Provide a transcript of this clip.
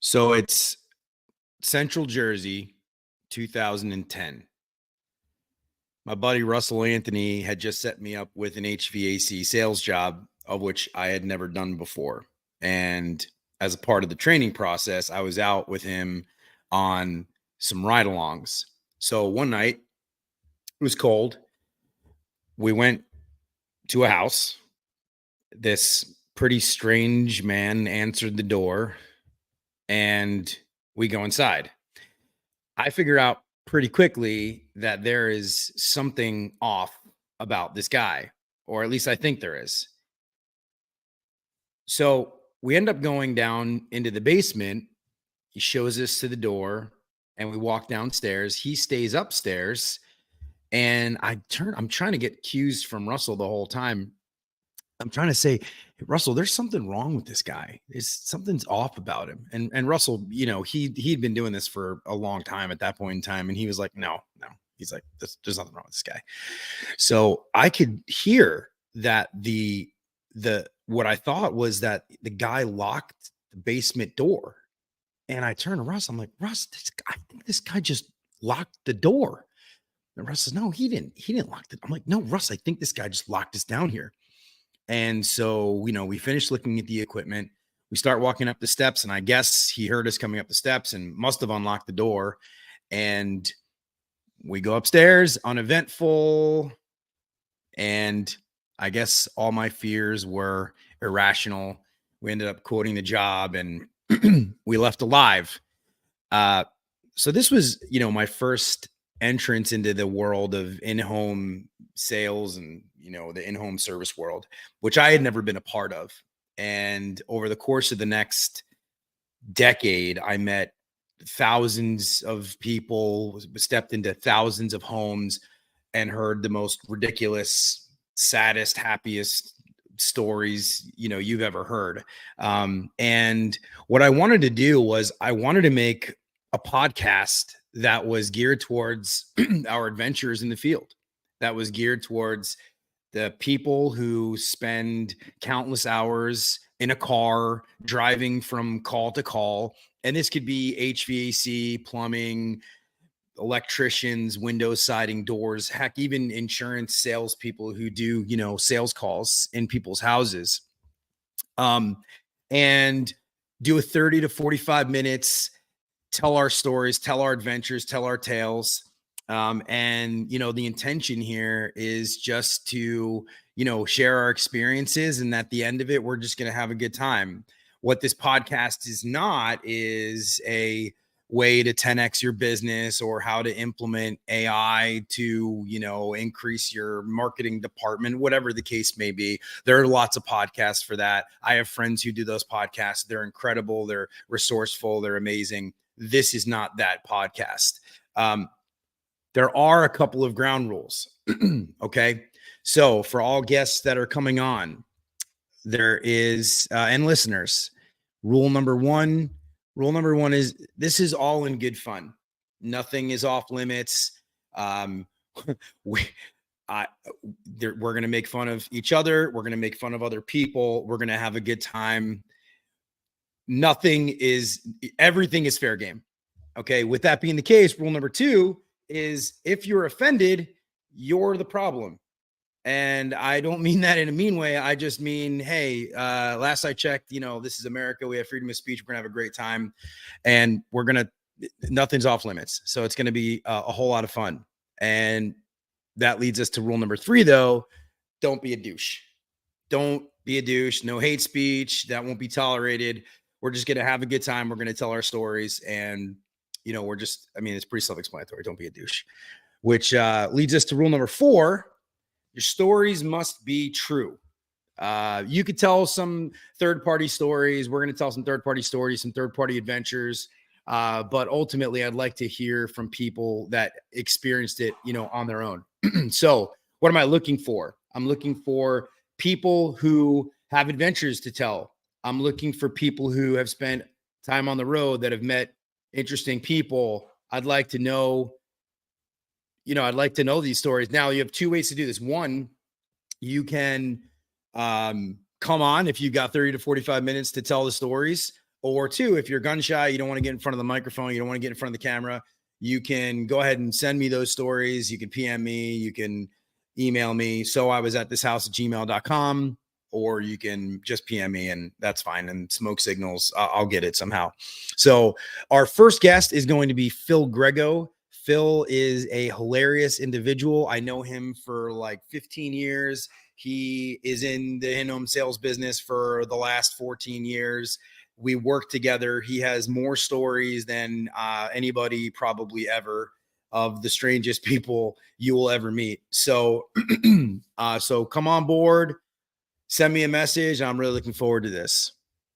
So it's Central Jersey, 2010. My buddy Russell Anthony had just set me up with an HVAC sales job, of which I had never done before. And as a part of the training process, I was out with him on some ride alongs. So one night, it was cold. We went to a house. This pretty strange man answered the door, and we go inside. I figure out pretty quickly that there is something off about this guy, or at least I think there is. So we end up going down into the basement. He shows us to the door and we walk downstairs. He stays upstairs and I'm trying to get cues from Russell the whole time. I'm trying to say, "Hey, Russell, there's something wrong with this guy. Something's off about him." And Russell, he'd been doing this for a long time at that point in time, and he was like, "No, no." He's like, "There's nothing wrong with this guy." So I could hear that the what I thought was that the guy locked the basement door, and I turned to Russ. I'm like, "Russ, I think this guy just locked the door." And Russ says, "No, he didn't. He didn't lock it." I'm like, "No, Russ, I think this guy just locked us down here." And so, we finished looking at the equipment. We start walking up the steps, and I guess he heard us coming up the steps and must have unlocked the door. And we go upstairs, uneventful. And I guess all my fears were irrational. We ended up quoting the job and we left alive. So this was, my first entrance into the world of in-home sales and the in-home service world, which I had never been a part of. And over the course of the next decade, I met thousands of people, stepped into thousands of homes, and heard the most ridiculous, saddest, happiest stories you've ever heard. And what I wanted to do was I wanted to make a podcast that was geared towards our adventures in the field, that was geared towards the people who spend countless hours in a car driving from call to call. And this could be HVAC, plumbing, electricians, windows, siding, doors, heck, even insurance salespeople who do, sales calls in people's houses. And do a 30 to 45 minutes, tell our stories, tell our adventures, tell our tales. And the intention here is just to, share our experiences. And at the end of it, we're just going to have a good time. What this podcast is not is a way to 10x your business or how to implement AI to, increase your marketing department, whatever the case may be. There are lots of podcasts for that. I have friends who do those podcasts. They're incredible. They're resourceful. They're amazing. This is not that podcast. There are a couple of ground rules. Okay. So for all guests that are coming on, there is, and listeners, rule number one is this is all in good fun. Nothing is off limits. We're going to make fun of each other. We're going to make fun of other people. We're going to have a good time. Everything is fair game. Okay. With that being the case, rule number two is if you're offended, you're the problem. And I don't mean that in a mean way. I just mean, hey, last I checked, this is America. We have freedom of speech. We're going to have a great time and nothing's off limits. So it's going to be a whole lot of fun. And that leads us to rule number three, though. Don't be a douche. Don't be a douche. No hate speech. That won't be tolerated. We're just going to have a good time. We're going to tell our stories. And, it's pretty self-explanatory. Don't be a douche, which leads us to rule number four. Your stories must be true. You could tell some third-party stories. We're going to tell some third-party stories, some third-party adventures. But ultimately, I'd like to hear from people that experienced it, on their own. So what am I looking for? I'm looking for people who have adventures to tell. I'm looking for people who have spent time on the road, that have met interesting people. I'd like to know these stories. Now, you have two ways to do this. One, you can come on if you've got 30 to 45 minutes to tell the stories. Or two, if you're gun shy, you don't want to get in front of the microphone, you don't want to get in front of the camera, you can go ahead and send me those stories. You can PM me, you can email me. So I was at this house at gmail.com, or you can just PM me, and that's fine. And smoke signals, I'll get it somehow. So our first guest is going to be Phil Grego. Phil is a hilarious individual. I know him for like 15 years. He is in the in-home sales business for the last 14 years. We work together. He has more stories than anybody probably ever, of the strangest people you will ever meet. So, so come on board, send me a message. I'm really looking forward to this.